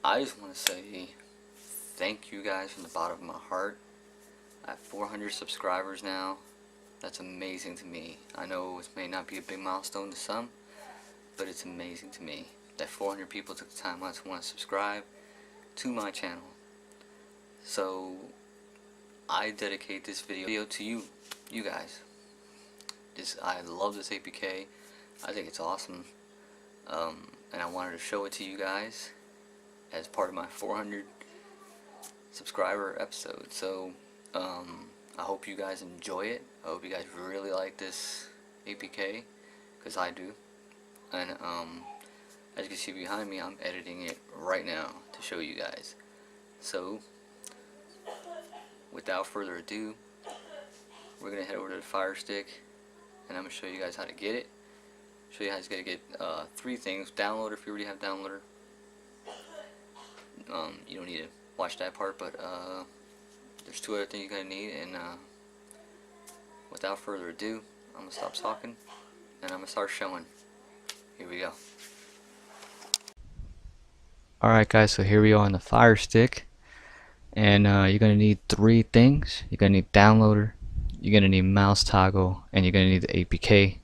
I just want to say thank you guys from the bottom of my heart. I have 400 subscribers now. That's amazing to me. I know it may not be a big milestone to some, but it's amazing to me that 400 people took the time out to want to subscribe to my channel. So I dedicate this video to you guys. I love this APK. I think it's awesome, and I wanted to show it to you guys as part of my 400 subscriber episode. So I hope you guys enjoy it. I hope you guys really like this APK, because I do. And as you can see behind me, I'm editing it right now to show you guys. So without further ado, we're gonna head over to the Fire Stick, and I'm gonna show you guys how to get it. Show you how to get 3 things. Downloader, if you already have Downloader. You don't need to watch that part, but there's 2 other things you're gonna need. And without further ado, I'm gonna stop talking and I'm gonna start showing. Here we go. Alright guys, so here we are on the Fire Stick, and you're gonna need 3 things. You're gonna need Downloader, you're gonna need mouse toggle, and you're gonna need the APK.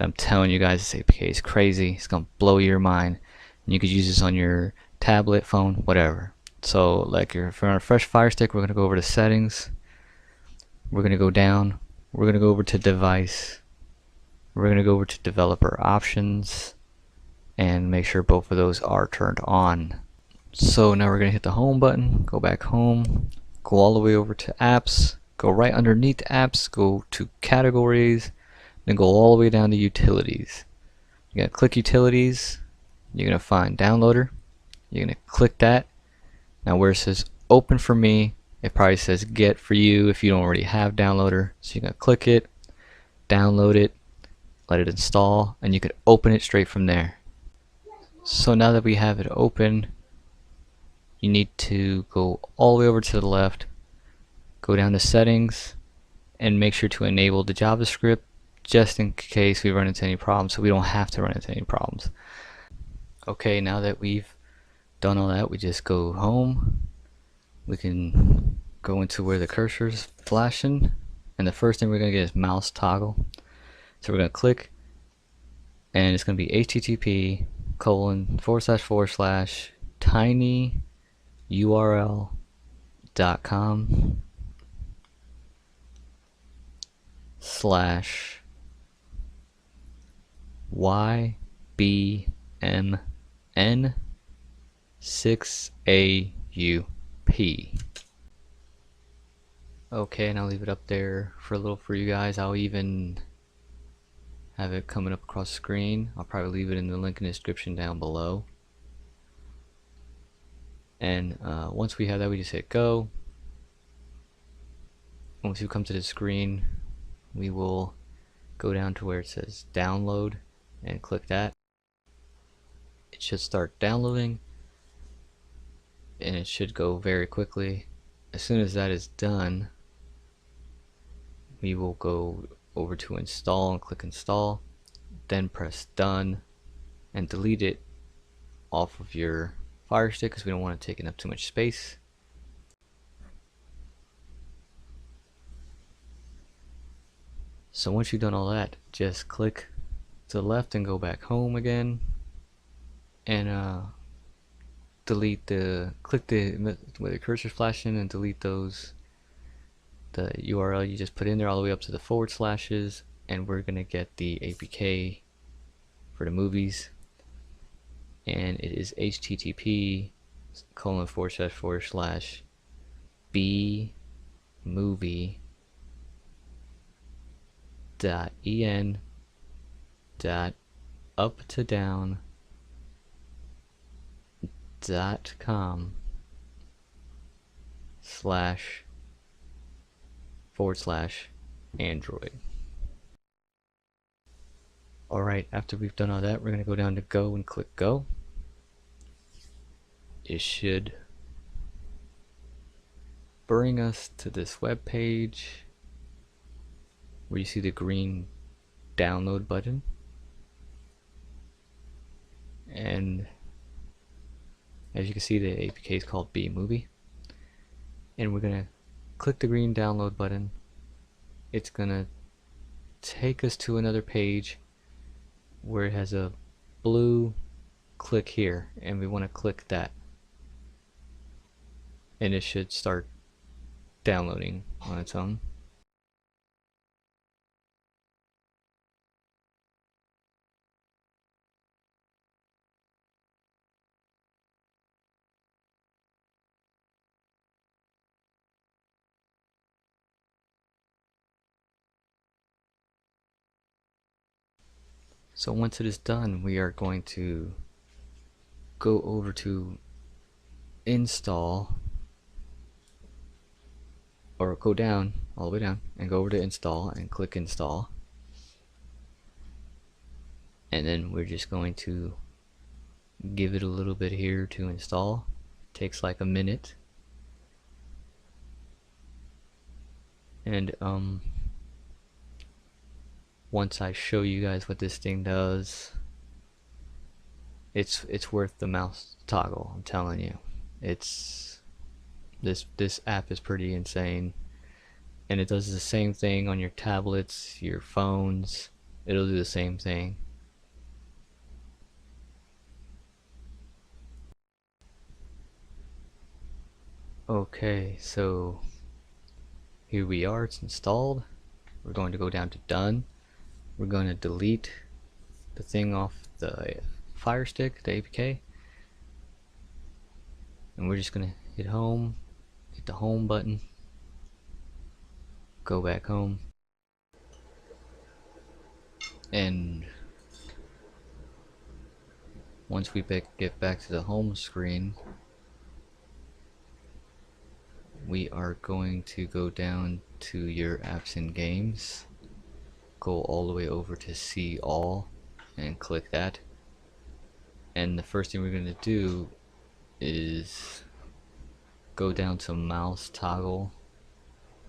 I'm telling you guys, this APK is crazy. It's gonna blow your mind, and you could use this on your tablet, phone, whatever. So like if you're on a fresh Fire Stick, we're gonna go over to settings, we're gonna go down, we're gonna go over to device, we're gonna go over to developer options, and make sure both of those are turned on. So now we're gonna hit the home button, go back home, go all the way over to apps, go right underneath apps, go to categories, then go all the way down to utilities. You're gonna click utilities, you're gonna find Downloader, you're gonna click that. Now where it says open for me, it probably says get for you if you don't already have Downloader. So you're gonna click it, download it, let it install, and you can open it straight from there. So now that we have it open, you need to go all the way over to the left, go down to settings, and make sure to enable the JavaScript just in case we run into any problems, so we don't have to run into any problems. Okay, now that we've done all that, we just go home. We can go into where the cursor's flashing, and the first thing we're going to get is mouse toggle. So we're going to click, and it's going to be http://tinyrl.com/ybmn6aup. Okay, and I'll leave it up there for a little for you guys. I'll even have it coming up across the screen. I'll probably leave it in the link in the description down below. And once we have that, we just hit go. Once you come to the screen, we will go down to where it says download and click that. It should start downloading, and it should go very quickly. As soon as that is done, we will go over to install and click install, then press done, and delete it off of your Fire Stick because we don't want it taking up too much space. So once you've done all that, just click to the left and go back home again, and click where the cursor's flashing, and delete the URL you just put in there all the way up to the /, and we're gonna get the APK for the movies, and it is http://b-movie.en.com//Android. Alright, after we've done all that, we're going to go down to go and click go. It should bring us to this web page where you see the green download button, and As you can see, the APK is called B Movie, and we're gonna click the green download button. It's gonna take us to another page where it has a blue click here, and we want to click that, and it should start downloading on its own. So once it is done, we are going to go over to install, or go down, all the way down, and go over to install and click install. And then we're just going to give it a little bit here to install. It takes like a minute. And once I show you guys what this thing does, it's worth the mouse toggle, I'm telling you. It's this app is pretty insane, and it does the same thing on your tablets, your phones. It'll do the same thing. Okay, so here we are, it's installed. We're going to go down to done. We're going to delete the thing off the Fire Stick, the APK, and we're just going to hit home, hit the home button, go back home, and once we get back to the home screen, we are going to go down to your apps and games, go all the way over to see all, and click that. And the first thing we're going to do is go down to mouse toggle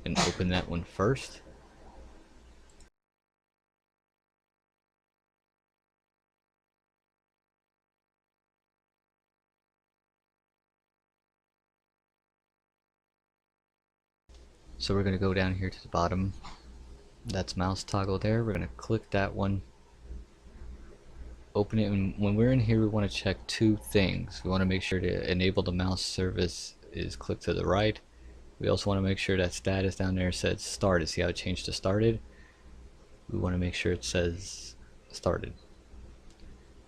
and open that one first. So we're going to go down here to the bottom. That's mouse toggle there. We're going to click that one, open it, and when we're in here we want to check two things. We want to make sure to enable the mouse service is clicked to the right. We also want to make sure that status down there says started. See how it changed to started? We want to make sure it says started.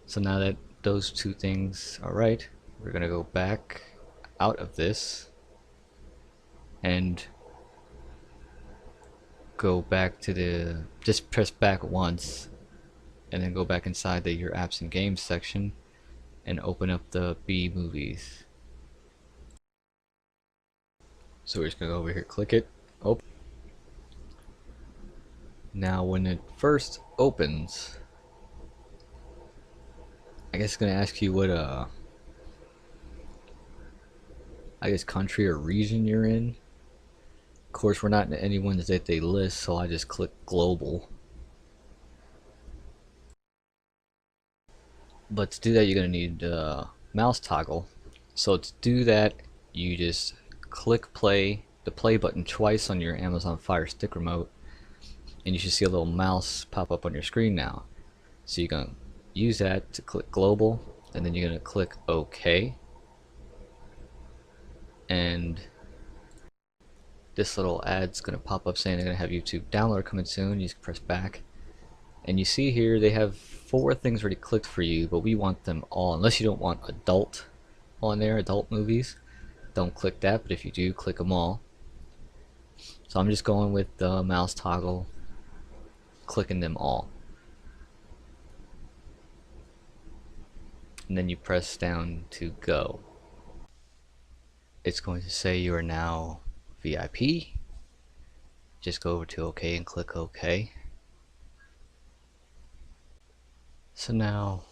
So now that those two things are right, we're going to go back out of this and go back to the, just press back once and then go back inside the your apps and games section and open up the B movies. So we're just gonna go over here, click it, open. Now when it first opens, I guess it's gonna ask you what I guess country or region you're in. Of course we're not in any ones that they list, so I just click global. But to do that you're gonna need mouse toggle. So to do that you just click play, the play button twice on your Amazon Fire Stick remote, and you should see a little mouse pop up on your screen now. So you're gonna use that to click global, and then you're gonna click OK, and this little ad's gonna pop up saying they're gonna have YouTube downloader coming soon. You just press back, and you see here they have 4 things already clicked for you, but we want them all. Unless you don't want adult on there, adult movies, don't click that, but if you do, click them all. So I'm just going with the mouse toggle, clicking them all, and then you press down to go. It's going to say you are now VIP. Just go over to OK and click OK. So now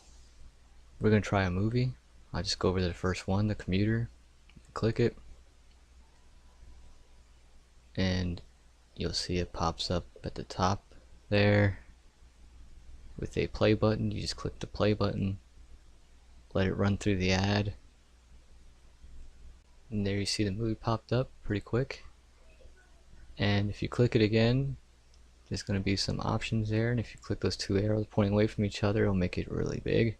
we're going to try a movie. I'll just go over to the first one, The Commuter, click it, and you'll see it pops up at the top there with a play button. You just click the play button, let it run through the ad, And there you see the movie popped up pretty quick. And if you click it again, there's going to be some options there, and if you click those two arrows pointing away from each other, it'll make it really big.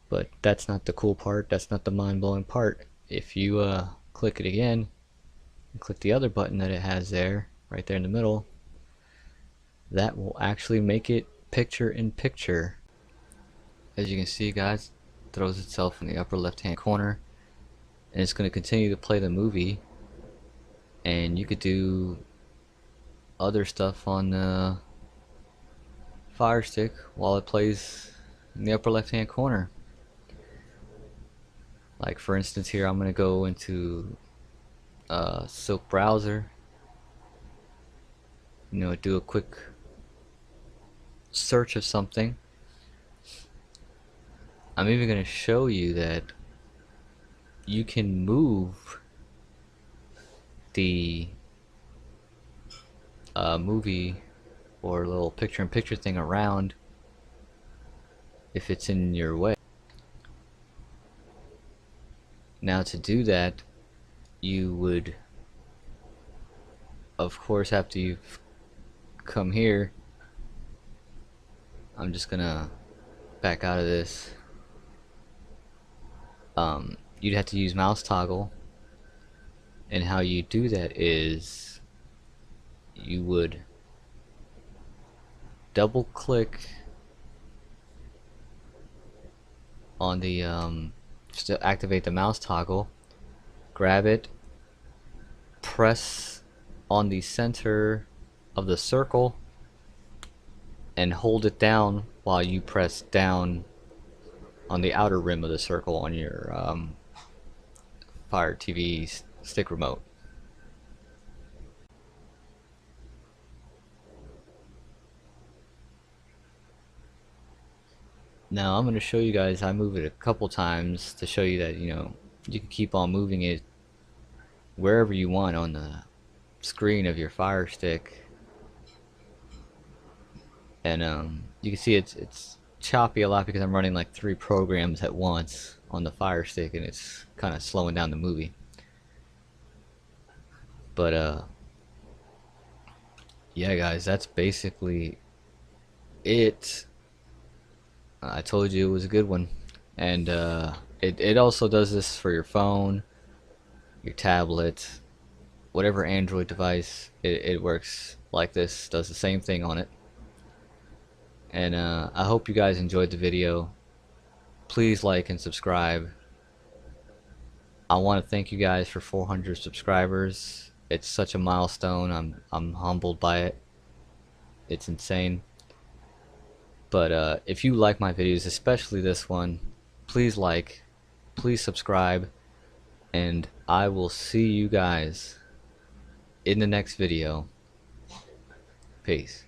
But that's not the cool part, that's not the mind-blowing part. If you click it again and click the other button that it has there, right there in the middle, that will actually make it picture in picture. As you can see, guys, it throws itself in the upper left hand corner, and it's going to continue to play the movie, and you could do other stuff on the Fire Stick while it plays in the upper left hand corner. Like for instance, here I'm going to go into Silk browser, do a quick search of something. I'm even going to show you that you can move the movie or little picture-in-picture thing around if it's in your way. Now to do that, you would of course, after you've come here, I'm just gonna back out of this. You'd have to use mouse toggle, and how you do that is you would double click on the just to activate the mouse toggle, grab it, press on the center of the circle and hold it down while you press down on the outer rim of the circle on your Fire TV stick remote. Now I'm going to show you guys, I move it a couple times to show you that you can keep on moving it wherever you want on the screen of your Fire Stick. And you can see it's choppy a lot because I'm running like 3 programs at once on the Fire Stick, and it's kind of slowing down the movie. But yeah guys, that's basically it. I told you it was a good one, and it also does this for your phone, your tablet, whatever Android device. It works like this, does the same thing on it. And I hope you guys enjoyed the video. Please like and subscribe. I want to thank you guys for 400 subscribers. It's such a milestone. I'm humbled by it. It's insane. But if you like my videos, especially this one, please like, please subscribe, and I will see you guys in the next video. Peace.